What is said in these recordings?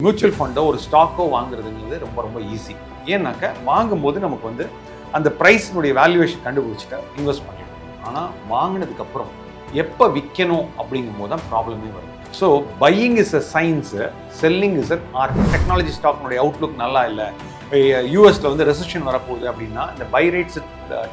Mutual ஃபண்டோ ஒரு ஸ்டாக்கோ வாங்குறதுங்கிறது ரொம்ப ரொம்ப ஈஸி. ஏன்னாக்க வாங்கும்போது நமக்கு வந்து அந்த ப்ரைஸினுடைய வேல்யூவேஷன் கண்டுபிடிச்சிட்டு இன்வெஸ்ட் பண்ணிடணும். ஆனால் வாங்கினதுக்கப்புறம் எப்போ விற்கணும் அப்படிங்கும் போது தான் ப்ராப்ளமே வரும். So buying is a science, selling is an art. Technology ஸ்டாக்னுடைய அவுட்லுக் நல்லா இல்லை, யூஎஸ்ல வந்து ரெசெஷன் வரப்போகுது அப்படின்னா இந்த buy rates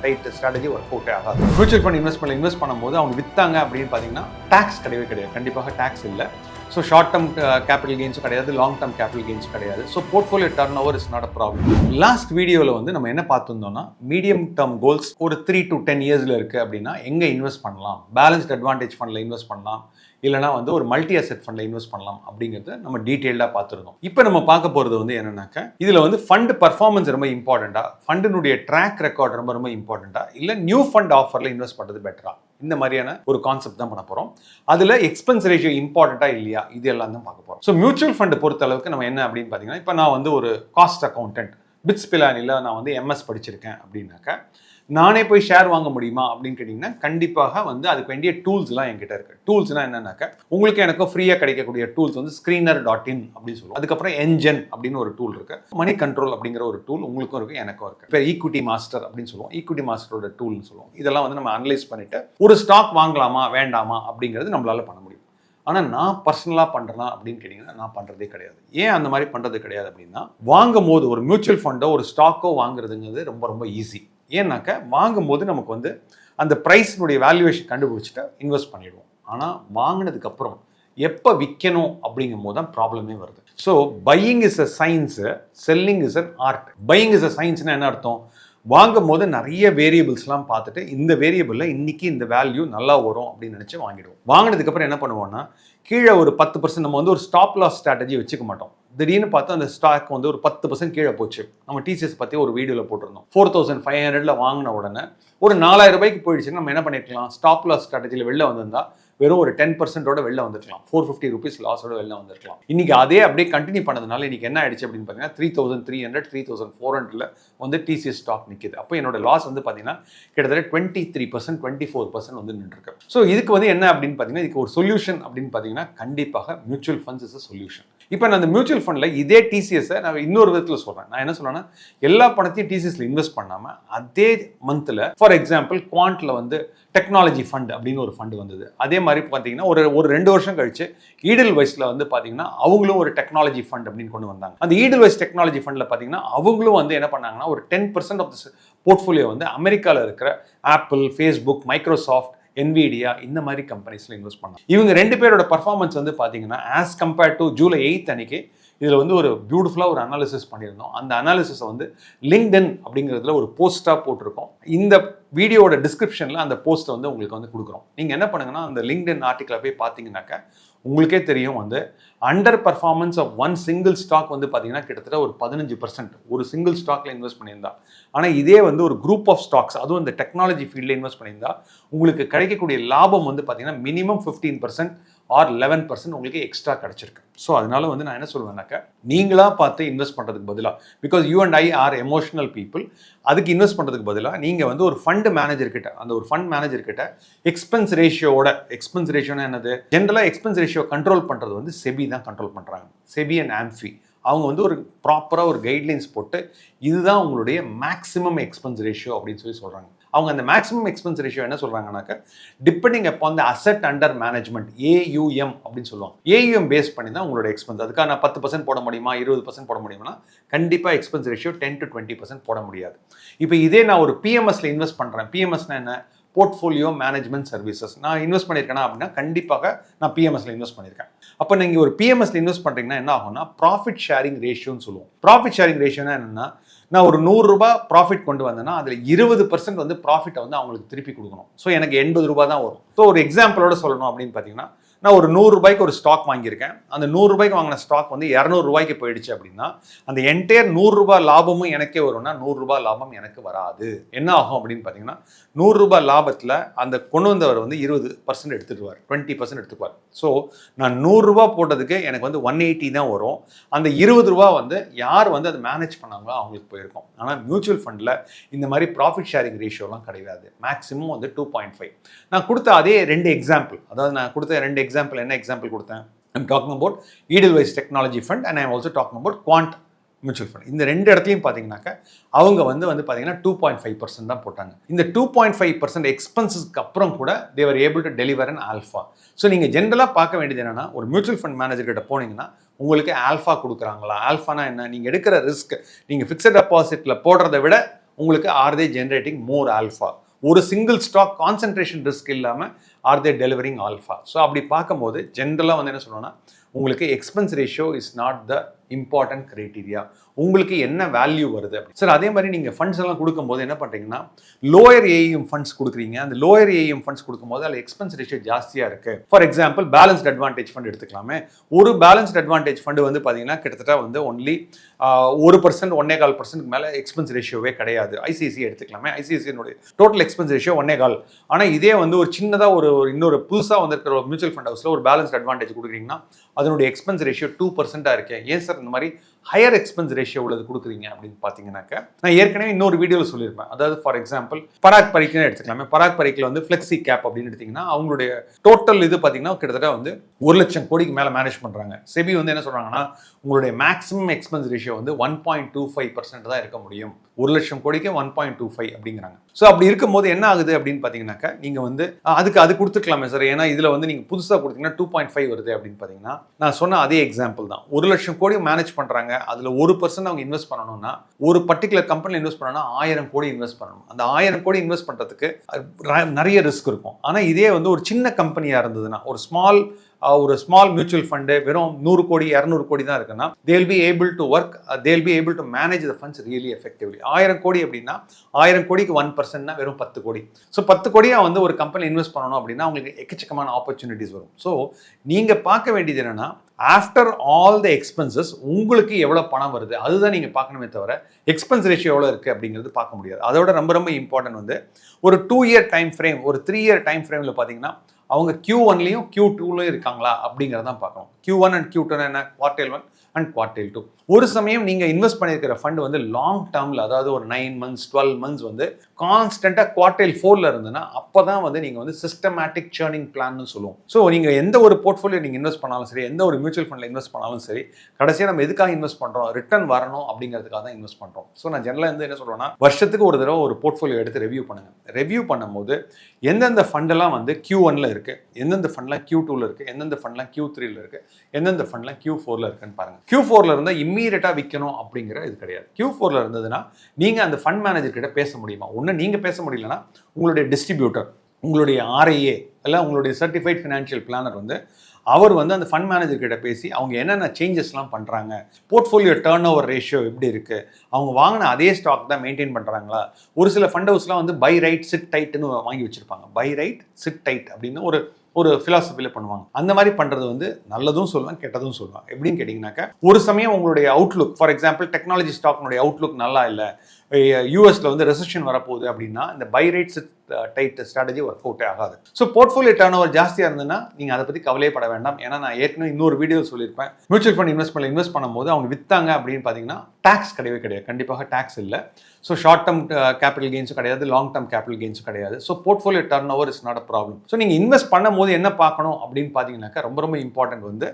tight strategy work அவுட்டே ஆகாது. மியூச்சுவல் ஃபண்ட் இன்வெஸ்ட் பண்ணும்போது அவங்க விற்றாங்க அப்படின்னு பார்த்தீங்கன்னா டேக்ஸ் கிடையவே கிடையாது. கண்டிப்பாக டேக்ஸ் இல்லை. ஸோ ஷார்ட் டேர்ம் கேபிட்டல் கெயின்ஸும் கிடையாது, லாங் டேர்ம் கேபிட்டல் கெயின்ஸும் கிடையாது. So portfolio turn over is not a problem. Last வீடியோவில் வந்து நம்ம என்ன பார்த்துருந்தோம்னா, மீடியம் டேர்ம் கோல்ஸ் ஒரு 3 to 10 இயர்ஸில் இருக்குது அப்படின்னா எங்கே இன்வெஸ்ட் பண்ணலாம், பேலன்ஸ்ட் அட்வான்டேஜ் ஃபண்டில் இன்வெஸ்ட் பண்ணலாம், இல்லைனா வந்து ஒரு மல்டி அசெட் ஃபண்டில் இன்வெஸ்ட் பண்ணலாம் அப்படிங்கிறத நம்ம டீட்டெயில்டாக பார்த்துருந்தோம். இப்போ நம்ம பார்க்க போகிறது வந்து என்னன்னாக்கா, இதில் வந்து ஃபண்ட் பர்ஃபார்மன்ஸ் ரொம்ப இம்பார்ட்டண்டா, ஃபண்டினுடைய ட்ராக் ரெக்கார்ட் ரொம்ப ரொம்ப இம்பார்ட்டண்டா, இல்லை நியூ ஃபண்ட் ஆஃபரில் இன்வெஸ்ட் பண்ணுறது பெட்டரா, இந்த மாதிரியான ஒரு கான்செப்ட் தான் பண்ண போகிறோம். அதில் எக்ஸ்பென்ஸ் ரேஷியோ இம்பார்ட்டண்டா இல்லையா, இது எல்லாம் தான் பார்க்க போகிறோம். ஸோ மியூச்சுவல் ஃபண்ட் பொறுத்த அளவுக்கு நம்ம என்ன அப்படின்னு பார்த்தீங்கன்னா, இப்போ நான் வந்து ஒரு காஸ்ட் அக்கௌண்டன்ட், பிட்ஸ் பிலானியில் நான் வந்து எம்எஸ் படிச்சிருக்கேன் அப்படின்னாக்கா, நானே போய் ஷேர் வாங்க முடியுமா அப்படின்னு கேட்டிங்கன்னா, கண்டிப்பாக வந்து அதுக்கு வேண்டிய டூல்ஸ்லாம் என்கிட்ட இருக்குது. டூல்ஸ்னால் என்னன்னாக்கா, உங்களுக்கு எனக்கும் ஃப்ரீயாக கிடைக்கக்கூடிய டூல்ஸ் வந்து screener.in அப்படின்னு சொல்லுவோம். அதுக்கப்புறம் என்ஜென் அப்படின்னு ஒரு டூல் இருக்குது. மணி கண்ட்ரோல் அப்படிங்கிற ஒரு டூல் உங்களுக்கும் இருக்குது, எனக்கும் இருக்குது. இப்போ ஈக்விட்டி மாஸ்டர் அப்படின்னு சொல்லுவோம், ஈக்விட்டி மாஸ்டரோட டூல்னு சொல்லுவோம். இதெல்லாம் வந்து நம்ம அனலைஸ் பண்ணிவிட்டு ஒரு ஸ்டாக் வாங்கலாமா வேண்டாமா அப்படிங்கிறது நம்மளால பண்ண முடியும். ஆனால் நான் பர்சனலாக பண்ணுறேன்னா அப்படின்னு கேட்டிங்கன்னா, நான் பண்ணுறதே கிடையாது. ஏன் அந்த மாதிரி பண்ணுறது கிடையாது அப்படின்னா, வாங்கும் போது ஒரு மியூச்சுவல் ஃபண்டோ ஒரு ஸ்டாக்கோ வாங்குறதுங்கிறது ரொம்ப ரொம்ப ஈஸி. ஏன்னாக்க வாங்கும்போது நமக்கு வந்து அந்த ப்ரைஸினுடைய வேல்யூவேஷன் கண்டுபிடிச்சிட்டு இன்வெஸ்ட் பண்ணிடுவோம். ஆனால் வாங்கினதுக்கப்புறம் எப்போ விற்கணும் அப்படிங்கும் போது தான் ப்ராப்ளமே வருது. So buying is a science, selling is an art. Buying is a சயின்ஸ்னா என்ன அர்த்தம்? வாங்கும் போது நிறைய வேரியபிள்ஸ்லாம் பார்த்துட்டு இந்த வேரியபிளில் இன்னைக்கு இந்த வேல்யூ நல்லா வரும் அப்படின்னு நினச்சி வாங்கிடுவோம். வாங்கினதுக்கப்புறம் என்ன பண்ணுவோம்னா, கீழே ஒரு 10% நம்ம வந்து ஒரு ஸ்டாப் லாஸ் ஸ்ட்ராட்டஜி வச்சுக்க மாட்டோம். திடீர்னு பார்த்தா அந்த ஸ்டாக் வந்து ஒரு 10% கீழே போச்சு. நம்ம டிசிஎஸ் பற்றி ஒரு வீடியோவில் போட்டிருந்தோம். 4500 வாங்கின உடனே ஒரு 4000 ரூபாய்க்கு போயிடுச்சுன்னா நம்ம என்ன பண்ணிருக்கலாம், ஸ்டாப் லாஸ் ஸ்ட்ராட்டஜியில் வெளில வந்திருந்தா வெறும் ஒரு 10% வெளில வந்துருக்கலாம், 450 rupees லாஸோட வெளில வந்திருக்கலாம். இன்னைக்கு அதே அப்படியே கண்டினியூ பண்ணதுனால இன்னைக்கு என்ன ஆயிடுச்சு அப்படின்னு பார்த்தீங்கன்னா, 3300 3400 வந்து டிசிஎஸ் ஸ்டாக் நிற்கிது. அப்போ என்னோட லாஸ் வந்து பார்த்தீங்கன்னா கிட்டத்தட்ட 23% 24% வந்து நின்றுருக்கு. ஸோ இதுக்கு வந்து என்ன அப்படின்னு பார்த்தீங்கன்னா, இதுக்கு ஒரு சொல்யூஷன் அப்படின்னு பார்த்தீங்கன்னா, கண்டிப்பாக mutual funds is a solution. இப்போ நான் அந்த மியூச்சுவல் ஃபண்டில் இதே டிசிஎஸை நான் இன்னொரு விதத்தில் சொல்கிறேன். நான் என்ன சொல்கிறேன்னா, எல்லா பணத்தையும் டிசிஎஸில் இன்வெஸ்ட் பண்ணாமல் அதே மந்தில் ஃபார் எக்ஸாம்பிள் குவாண்ட்டில் வந்து டெக்னாலஜி ஃபண்ட் அப்படின்னு ஒரு ஃபண்டு வந்தது. அதே மாதிரி பார்த்தீங்கன்னா ஒரு 2 வருஷம் கழிச்சு ஈடல் வைஸில் வந்து பார்த்தீங்கன்னா அவங்களும் ஒரு டெக்னாலஜி ஃபண்ட் அப்படின்னு கொண்டு வந்தாங்க. அந்த ஈடல் வைஸ் டெக்னாலஜி ஃபண்டில் பார்த்தீங்கன்னா அவங்களும் வந்து என்ன பண்ணாங்கன்னா, ஒரு 10% ஆஃப் தி போர்ட்ஃபோலியோ வந்து அமெரிக்காவில் இருக்கிற ஆப்பிள், ஃபேஸ்புக், மைக்ரோசாஃப்ட், NVIDIA இந்த மாதிரி கம்பெனிஸ்ல இன்வெஸ்ட் பண்ணாங்க. இவங்க 2 பேரோட பர்ஃபார்மன்ஸ் வந்து பார்த்தீங்கன்னா ஆஸ் கம்பேர்ட் டு ஜூலை 8 அன்னைக்கு இதில் வந்து ஒரு பியூட்டிஃபுல்லாக ஒரு அனாலிசிஸ் பண்ணியிருந்தோம். அந்த அனாலிசிஸை வந்து லிங்க்டின் அப்படிங்கிறதுல ஒரு போஸ்ட்டாக போட்டிருக்கோம். இந்த வீடியோட டிஸ்கிரிப்ஷனில் அந்த போஸ்ட்டை வந்து உங்களுக்கு வந்து கொடுக்குறோம். நீங்கள் என்ன பண்ணுங்கன்னா, அந்த லிங்க்டின் ஆர்டிக்கலை போய் பார்த்தீங்கன்னாக்கா உங்களுக்கே தெரியும், வந்து under performance of one single stock வந்து பார்த்தீங்கன்னா கிட்டத்தட்ட ஒரு 15% ஒரு சிங்கிள் ஸ்டாக்ல இன்வெஸ்ட் பண்ணியிருந்தா. ஆனால் இதே வந்து ஒரு குரூப் ஆஃப் ஸ்டாக்ஸ், அதுவும் இந்த டெக்னாலஜி ஃபீல்டில் இன்வெஸ்ட் பண்ணியிருந்தா உங்களுக்கு கிடைக்கக்கூடிய லாபம் வந்து பார்த்தீங்கன்னா மினிமம் 15% ஆர் 11% உங்களுக்கு எக்ஸ்ட்ரா கிடைச்சிருக்கு. ஸோ அதனால வந்து நான் என்ன சொல்லுவேன்னாக்கா, நீங்களாக பார்த்து இன்வெஸ்ட் பண்ணுறதுக்கு பதிலாக, because you and I are emotional people, அதுக்கு இன்வெஸ்ட் பண்ணுறதுக்கு பதிலாக நீங்கள் வந்து ஒரு ஃபண்ட் மேனேஜர் கிட்ட, அந்த ஒரு ஃபண்ட் மேனேஜர் கிட்ட எக்ஸ்பென்ஸ் ரேஷியோனா என்னது, ஜென்ரலாக எக்ஸ்பென்ஸ் ரேஷியோ கண்ட்ரோல் பண்ணுறது வந்து செபி தான் கண்ட்ரோல் பண்ணுறாங்க. செபி அண்ட் ஆம்ஃபி அவங்க வந்து ஒரு ப்ராப்பராக ஒரு கைட்லைன்ஸ் போட்டு இதுதான் உங்களுடைய மேக்ஸிமம் எக்ஸ்பென்ஸ் ரேஷியோ அப்படின்னு சொல்கிறாங்க. அவங்க அந்த மேக்ஸிமம் எக்ஸ்பென்ஸ் ரேஷியோ என்ன சொல்கிறாங்கன்னாக்கா, depending upon the asset under management, AUM அப்படின்னு சொல்லுவாங்க. AUM பேஸ் பண்ணி தான் உங்களோட எக்ஸ்பென்ஸ். அதுக்காக நான் 10% போட முடியுமா, 20% போட முடியுமா, கண்டிப்பாக எக்ஸ்பென்ஸ் ரேஷியோ 10 to 20% போட முடியாது. இப்போ இதே நான் ஒரு PMSல இன்வெஸ்ட் பண்ணுறேன். PMSனா என்ன, போர்ட்ஃபோலியோ மேனேஜ்மெண்ட் சர்வீசஸ். நான் இன்வெஸ்ட் பண்ணியிருக்கேனா அப்படின்னா கண்டிப்பாக நான் PMSல இன்வெஸ்ட் பண்ணியிருக்கேன். அப்போ நீங்கள் ஒரு PMSல இன்வெஸ்ட் பண்ணுறீங்கன்னா என்ன ஆகும்னா, ப்ராஃபிட் ஷேரிங் ரேஷியோன்னு சொல்லுவோம். ப்ராஃபிட் ஷேரிங் ரேஷியோனா என்னன்னா, நான் ஒரு 100 ரூபாய் ப்ராஃபிட் கொண்டு வந்தேன்னா அதில் 20% வந்து ப்ராஃபிட்டை வந்து அவங்களுக்கு திருப்பி கொடுக்கணும். ஸோ எனக்கு 80 ரூபாய் தான் வரும். ஸோ ஒரு எக்ஸாம்பிளோட சொல்லணும் அப்படின்னு பார்த்தீங்கன்னா, நான் ஒரு 100 ரூபாய்க்கு ஒரு ஸ்டாக் வாங்கியிருக்கேன். அந்த 100 ரூபாய்க்கு வாங்கின ஸ்டாக் வந்து 200 ரூபாய்க்கு போயிடுச்சு அப்படின்னா, அந்த என்டையர் 100 ரூபாய் லாபமும் எனக்கே வரும்னா 100 ரூபாய் லாபம் எனக்கு வராது. என்ன ஆகும் அப்படின்னு பார்த்தீங்கன்னா, 100 ரூபாய் லாபத்தில் அந்த கொண்டு வந்தவர் வந்து 20% எடுத்துக்குவார், 20% எடுத்துக்குவார். ஸோ நான் 100 ரூபாய் போட்டதுக்கு எனக்கு வந்து 180 தான் வரும். அந்த 20 ரூபாய் வந்து யார் வந்து அதை மேனேஜ் பண்ணாங்களோ அவங்களுக்கு போயிருக்கும். ஆனால் மியூச்சுவல் ஃபண்டில் இந்த மாதிரி ப்ராஃபிட் ஷேரிங் ரேஷியோலாம் கிடையாது. மேக்ஸிமம் வந்து 2.5. நான் கொடுத்த அதே 2 எக்ஸாம்பிள், அதாவது நான் கொடுத்த 2 எக்ஸாம்பிள் என்ன எக்ஸாம்பிள் கொடுத்தேன், I'm talking about Edelweiss technology fund and I'm also talking about Quant mutual fund. இந்த ரெண்டு இடத்துலையும் பார்த்தீங்கன்னாக்கா அவங்க வந்து பார்த்தீங்கன்னா 2.5% தான் போட்டாங்க. இந்த 2.5% எக்ஸ்பென்சஸ்க்கு அப்புறம் கூட they were able to deliver an alpha. So நீங்கள் ஜென்ரலாக பார்க்க வேண்டியது என்னன்னா, ஒரு மியூச்சுவல் ஃபண்ட் மேனேஜர் கிட்ட போனீங்கன்னா உங்களுக்கு ஆல்ஃபா கொடுக்குறாங்களா? ஆல்ஃபானா என்ன? நீங்கள் எடுக்கிற ரிஸ்க், நீங்கள் ஃபிக்ஸட் டெபாசிட்டில் போடுறதை விட உங்களுக்கு ஆர் தே ஜென்ரேட்டிங் மோர் ஆல்ஃபா? ஒரு சிங்கிள் ஸ்டாக் கான்சன்ட்ரேஷன் ரிஸ்க் இல்லாமல் ஆர் தே டெலிவரிங் ஆல்ஃபா? ஸோ அப்படி பார்க்கும்போது ஜென்ரலாக வந்து என்ன சொல்லணும்னா, உங்களுக்கு expense ratio is not the important criteria. உங்களுக்கு என்ன வேல்யூ வருது அப்படி சார். அதே மாதிரி நீங்கள் ஃபண்ட்ஸ் எல்லாம் கொடுக்கும்போது என்ன பண்ணுறீங்கன்னா, லோயர் ஏஎம் ஃபண்ட்ஸ் கொடுக்குறீங்க. அந்த லோயர் ஏஎம் ஃபண்ட்ஸ் கொடுக்கும்போது அதில் எக்ஸ்பென்ஸ் ரேஷியோ ஜாஸ்தியாக இருக்குது. For example balanced advantage fund எடுத்துக்கலாமே. ஒரு பேலன்ஸ்ட் அட்வான்டேஜ் ஃபண்டு வந்து பார்த்தீங்கன்னா கிட்டத்தட்ட வந்து ஒன்லி 1%, 1.25% மேலே எக்ஸ்பென்ஸ் ரேஷியோவே கிடையாது. ஐசிஐசி எடுத்துக்கலாமே. ஐசிஐசியினுடைய டோட்டல் எக்ஸ்பென்ஸ் ரேஷியோ 1.25. ஆனால் இதே வந்து ஒரு சின்னதாக ஒரு இன்னொரு புதுசாக வந்திருக்கிற ஒரு மியூச்சுவல் ஃபண்ட் ஹவுஸில் ஒரு பேலன்ஸ்ட் அட்வான்டேஜ் கொடுக்குறீங்கன்னா அதனுடைய எக்ஸ்பென்ஸ் ரேஷியோ 2% இருக்கு. ஏன் சார் இந்த மாதிரி ஹையர் எக்ஸ்பென்ஸ் ரேஷியோ உள்ளது கொடுக்குறீங்க அப்படின்னு பார்த்தீங்கன்னாக்க, நான் ஏற்கனவே இன்னொரு வீடியோவில் சொல்லியிருப்பேன். அதாவது ஃபார் எக்ஸாம்பிள் பராக் பரிக்கு எடுத்துக்கலாமே. பராக் பரிக்கில் வந்து ஃப்ளெக்ஸி கேப் அப்படின்னு எடுத்தீங்கன்னா அவங்களுடைய டோட்டல் இது பார்த்தீங்கன்னா கிட்டத்தட்ட வந்து 1 லட்சம் கோடிக்கு மேலே மேனேஜ் பண்ணுறாங்க. செபி வந்து என்ன சொல்கிறாங்கன்னா, உங்களுடைய மேக்ஸிமம் எக்ஸ்பென்ஸ் ரேஷியோ வந்து 1.25% தான் இருக்க முடியும். 1 லட்சம் கோடிக்கு 1.25 அப்படிங்கிறாங்க. ஸோ அப்படி இருக்கும்போது என்ன ஆகுது அப்படின்னு பார்த்தீங்கன்னாக்கா, நீங்கள் வந்து அது கொடுத்துக்கலாமே சார், ஏன்னா இதில் வந்து நீங்கள் புதுசாக கொடுத்தீங்கன்னா 2.5 வருது அப்படின்னு பார்த்தீங்கன்னா, நான் சொன்ன அதே எக்ஸாம்பிள் தான். 1 லட்சம் கோடி மேனேஜ் பண்ணுறாங்க. அதில் 1% அவங்க இன்வெஸ்ட் பண்ணணும்னா, ஒரு பர்டிகுலர் கம்பெனியில் இன்வெஸ்ட் பண்ணணும்னா 1000 கோடி இன்வெஸ்ட் பண்ணணும். அந்த 1000 கோடி இன்வெஸ்ட் பண்ணுறதுக்கு நிறைய ரிஸ்க் இருக்கும். ஆனால் இதே வந்து ஒரு சின்ன கம்பெனியாக இருந்ததுன்னா, ஒரு ஸ்மால் மியூச்சுவல் ஃபண்டு வெறும் 100 கோடி 200 கோடி தான் இருக்குன்னா, they'll be able to work, they'll be able to manage the funds really effectively. 1000 கோடி அப்படின்னா 1000 கோடிக்கு 1%னா வெறும் 10 கோடி. ஸோ 10 கோடியா வந்து ஒரு கம்பெனி இன்வெஸ்ட் பண்ணணும் அப்படின்னா உங்களுக்கு எக்கச்சக்கமான ஆப்பர்ச்சுனிட்டிஸ் வரும். ஸோ நீங்கள் பார்க்க வேண்டியது என்னன்னா, ஆஃப்டர் ஆல் த எக்ஸ்பென்சஸ் உங்களுக்கு எவ்வளோ பணம் வருது அதுதான் நீங்கள் பார்க்கணுமே தவிர எக்ஸ்பென்ஸ் ரேஷியோ எவ்வளோ இருக்குது அப்படிங்கிறது பார்க்க முடியாது. அதோட ரொம்ப ரொம்ப இம்பார்ட்டன்ட் வந்து ஒரு 2 இயர் டைம் ஃப்ரேம், ஒரு 3 இயர் டைம் ஃப்ரேமில் பார்த்தீங்கன்னா அவங்க Q1லையும் Q2லையும் இருக்காங்களா அப்படிங்கிறதான் பார்க்கணும். Q1 அண்ட் Q2 என்ன, குவார்டைல் 1 அண்ட் குவார்டைல் 2. ஒரு சமயம் நீங்கள் இன்வெஸ்ட் பண்ணியிருக்கிற ஃபண்ட் வந்து லாங் டேர்மில், அதாவது ஒரு 9 months 12 months வந்து கான்ஸ்டண்ட்டாக குவார்டைல் 4ல் இருந்ததுன்னா அப்போ தான் வந்து நீங்கள் வந்து சிஸ்டமேட்டிக் சேர்னிங் பிளான்னு சொல்லுவோம். ஸோ நீங்கள் எந்த ஒரு போர்ட்ஃபோலியோ நீங்கள் இன்வெஸ்ட் பண்ணாலும் சரி, எந்த ஒரு மியூச்சுவல் ஃபண்டில் இன்வெஸ்ட் பண்ணாலும் சரி, கடைசியாக நம்ம எதுக்காக இன்வெஸ்ட் பண்ணுறோம், ரிட்டர்ன் வரணும் அப்படிங்கிறதுக்காக தான் இன்வெஸ்ட் பண்ணுறோம். ஸோ நான் ஜெனரலாக வந்து என்ன சொல்கிறேன்னா, வருஷத்துக்கு ஒரு தடவை ஒரு போர்ட்ஃபோலியோ எடுத்து ரிவ்யூ பண்ணுங்கள். ரிவ்யூ பண்ணும்போது எந்தெந்த ஃபண்டெல்லாம் வந்து Q1ல் இருக்குது, எந்தெந்த ஃபண்ட்லாம் Q2ல் இருக்குது, எந்தெந்த ஃபண்ட்லாம் Q3ல் இருக்குது, எந்தெந்த ஃபண்ட்லாம் Q4ல் இருக்குன்னு பாருங்கள். Q4ல் இருந்தால் இம்மீடியட்டாக விற்கணும் அப்படிங்கிற இது கிடையாது. Q4ல் இருந்ததுன்னா நீங்கள் அந்த ஃபண்ட் மேனேஜர் கிட்ட பேச முடியுமா? ஒன்று நீங்கள் பேச முடியலன்னா உங்களுடைய டிஸ்ட்ரிபியூட்டர், உங்களுடைய RIA இல்லை உங்களுடைய சர்டிஃபைட் ஃபினான்ஷியல் பிளானர் வந்து அவர் வந்து அந்த ஃபண்ட் மேனேஜர் கிட்ட பேசி அவங்க என்னென்ன சேஞ்சஸ்லாம் பண்ணுறாங்க, போர்ட்ஃபோலியோ டர்ன் ஓவர் ரேஷியோ எப்படி இருக்குது, அவங்க வாங்கின அதே ஸ்டாக் தான் மெயின்டைன் பண்ணுறாங்களா. ஒரு சில ஃபண்ட் ஹவுஸ்லாம் வந்து பை ரைட் சிட் டைட்னு வாங்கி வச்சுருப்பாங்க. பை ரைட் சிட் டைட் அப்படின்னு ஒரு ஃபிலாசபியில் பண்ணுவாங்க. அந்த மாதிரி பண்ணுறது வந்து நல்லதும் சொல்லலாம், கெட்டதும் சொல்லலாம். எப்படின்னு கேட்டிங்கனாக்கா, ஒரு சமயம் உங்களுடைய அவுட்லுக், ஃபார் எக்ஸாம்பிள் டெக்னாலஜி ஸ்டாக்னுடைய அவுட்லுக் நல்லா இல்லை, யூஎஸ்ல வந்து ரெசெஷன் வரப்போகுது அப்படின்னா இந்த buy right tight strategy work அவுட்டே ஆகாது. ஸோ போர்ட்ஃபோலியோ டர்ன் ஓவர் ஜாஸ்தியாக இருந்ததுன்னா நீங்கள் அதை பற்றி கவலைப்பட வேண்டாம். ஏன்னா நான் ஏற்கனவே இன்னொரு வீடியோ சொல்லியிருப்பேன், மியூச்சுவல் ஃபண்ட் இன்வெஸ்ட் பண்ணும்போது அவங்க விற்றாங்க அப்படின்னு பார்த்தீங்கன்னா டாக்ஸ் கிடையாது, கண்டிப்பாக டாக்ஸ் இல்லை. ஸோ ஷார்ட் டேர்ம் கேபிட்டல் கெயின்ஸும் கிடையாது, லாங் டேர்ம் கேபிட்டல் கெயின்ஸும் கிடையாது. So portfolio turn over is not a problem. So நீங்கள் இன்வெஸ்ட் பண்ணும்போது என்ன பார்க்கணும் அப்படின்னு பார்த்தீங்கன்னாக்கா, ரொம்ப ரொம்ப இம்பார்ட்டன்ட் வந்து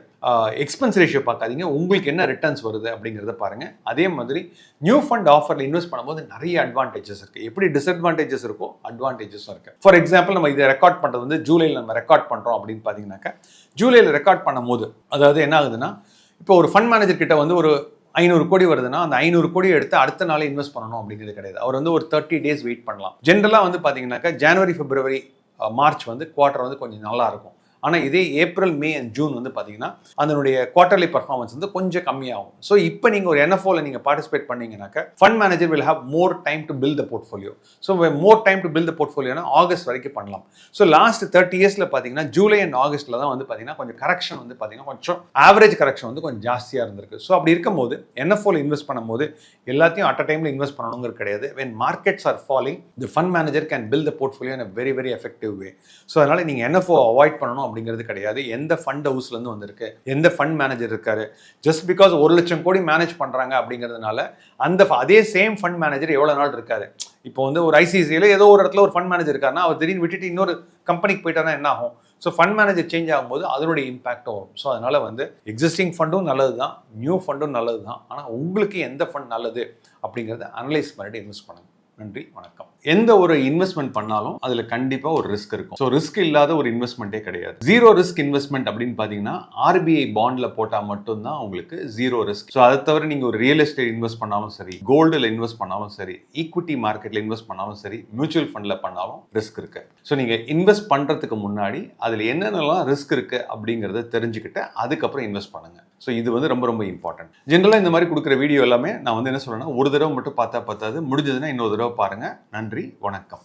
எக்ஸ்பென்ஸ் ரேஷியோ பார்க்காதீங்க, உங்களுக்கு என்ன ரிட்டர்ன்ஸ் வருது அப்படிங்கிறத பாருங்கள். அதே மாதிரி நியூ ஃபண்ட் ஆஃபரில் இன்வெஸ்ட் பண்ணும்போது நிறைய அட்வான்டேஜஸ் இருக்குது. எப்படி டிஸ்அட்வான்டேஜஸ் இருக்கோ அட்வான்டேஜஸும் இருக்குது. ஃபார் எக்ஸாம்பிள் நம்ம இதை ரெக்கார்ட் பண்ணுறது வந்து ஜூலையில் நம்ம ரெக்கார்ட் பண்ணுறோம் அப்படின்னு பார்த்தீங்கன்னாக்கா, ஜூலையில் ரெக்கார்ட் பண்ணும்போது அதாவது என்ன ஆகுதுன்னா, இப்போ ஒரு ஃபண்ட் மேனேஜர் கிட்ட வந்து ஒரு 500 கோடி வருதுன்னா அந்த 500 கோடி எடுத்து அடுத்த நாளே இன்வெஸ்ட் பண்ணணும் அப்படிங்கிறது கிடையாது. அவர் வந்து ஒரு 30 days வெயிட் பண்ணலாம். ஜென்ரலாக வந்து பார்த்தீங்கன்னாக்கா ஜனவரி, பிப்ரவரி, மார்ச் வந்து குவார்ட்டர் வந்து கொஞ்சம் நல்லா இருக்கும். ஆனால் இதே ஏப்ரல், மே அண்ட் ஜூன் வந்து பார்த்தீங்கன்னா அதனுடைய குவார்டர்லி பர்ஃபார்மன்ஸ் வந்து கொஞ்சம் கம்மியாகும். ஸோ இப்போ நீங்கள் ஒரு NFOவில் நீங்கள் பார்ட்டிசிபேட் பண்ணீங்கன்னாக்கா fund manager will have more time to build the portfolio. So more time to build the போர்ட்ஃபோலியோனா ஆகஸ்ட் வரைக்கும் பண்ணலாம். ஸோ லாஸ்ட் 30 yearsல பார்த்தீங்கன்னா ஜூலை அண்ட் ஆகஸ்ட்டில் தான் வந்து பார்த்தீங்கன்னா கொஞ்சம் கரெக்ஷன் வந்து பார்த்தீங்கன்னா கொஞ்சம் ஆவரேஜ் கரெக்ஷன் வந்து கொஞ்சம் ஜாஸ்தியாக இருந்திருக்கு. ஸோ அப்படி இருக்கும்போது NFOவில் இன்வெஸ்ட் பண்ணும்போது எல்லாத்தையும் அட் அ டைமில் இன்வெஸ்ட் பண்ணணுங்கிறது கிடையாது. When markets are falling the fund manager can build the portfolio in a very very effective way. So அதனால் நீங்கள் NFO அவாய்ட் பண்ணணும் அப்படிங்கிறது கிடையாது. எந்த ஃபண்ட் ஹவுஸ்லேருந்து வந்திருக்கு, எந்த ஃபண்ட் மேனேஜர் இருக்காரு, ஜஸ்ட் பிகாஸ் 1 லட்சம் கோடி மேனேஜ் பண்ணுறாங்க அப்படிங்கிறதுனால அதே சேம் ஃபண்ட் மேனேஜர் எவ்வளோ நாள் இருக்காரு. இப்போ வந்து ஒரு ICICIயில் ஏதோ ஒரு இடத்துல ஒரு ஃபண்ட் மேனேஜர் இருக்காருன்னா அவர் திடீர்னு விட்டுட்டு இன்னொரு கம்பெனிக்கு போயிட்டாருன்னா என்ன ஆகும்? ஸோ ஃபண்ட் மேனேஜர் சேஞ்ச் ஆகும்போது அதனுடைய இம்பாக்டும் வரும். ஸோ அதனால் வந்து எக்ஸிஸ்டிங் ஃபண்டும் நல்லது தான், நியூ ஃபண்டும் நல்லது தான். ஆனால் உங்களுக்கு எந்த ஃபண்ட் நல்லது அப்படிங்கிறத அனலைஸ் பண்ணிட்டு இன்வெஸ்ட் பண்ணுங்கள். நன்றி, வணக்கம். எந்த ஒரு இன்வெஸ்ட்மெண்ட் பண்ணாலும் அதில் கண்டிப்பாக ஒரு ரிஸ்க் இருக்கும். ஸோ ரிஸ்க் இல்லாத ஒரு இன்வெஸ்ட்மெண்ட்டே கிடையாது. ஜீரோ ரிஸ்க் இன்வெஸ்ட்மெண்ட் அப்படின்னு பார்த்தீங்கன்னா ஆர்பிஐ பாண்டில் போட்டால் மட்டும்தான் உங்களுக்கு ஜீரோ ரிஸ்க். ஸோ அதை தவிர நீங்கள் ஒரு ரியல் எஸ்டேட் இன்வெஸ்ட் பண்ணாலும் சரி, கோல்டில் இன்வெஸ்ட் பண்ணாலும் சரி, ஈக்விட்டி மார்க்கெட்டில் இன்வெஸ்ட் பண்ணாலும் சரி, மியூச்சுவல் ஃபண்டில் பண்ணாலும் ரிஸ்க் இருக்கு. ஸோ நீங்கள் இன்வெஸ்ட் பண்ணுறதுக்கு முன்னாடி அதில் என்னென்னலாம் ரிஸ்க் இருக்கு அப்படிங்கிறத தெரிஞ்சுக்கிட்டு அதுக்கப்புறம் இன்வெஸ்ட் பண்ணுங்க. ஸோ இது வந்து ரொம்ப ரொம்ப இம்பார்ட்டன்ட். ஜென்ரலாக இந்த மாதிரி கொடுக்குற வீடியோ எல்லாமே நான் வந்து என்ன சொல்றேன்னா, ஒரு தடவை மட்டும் பார்த்தா பத்தாது, முடிஞ்சதுன்னா இன்னொரு தடவை பாருங்க. நன்றி, வணக்கம்.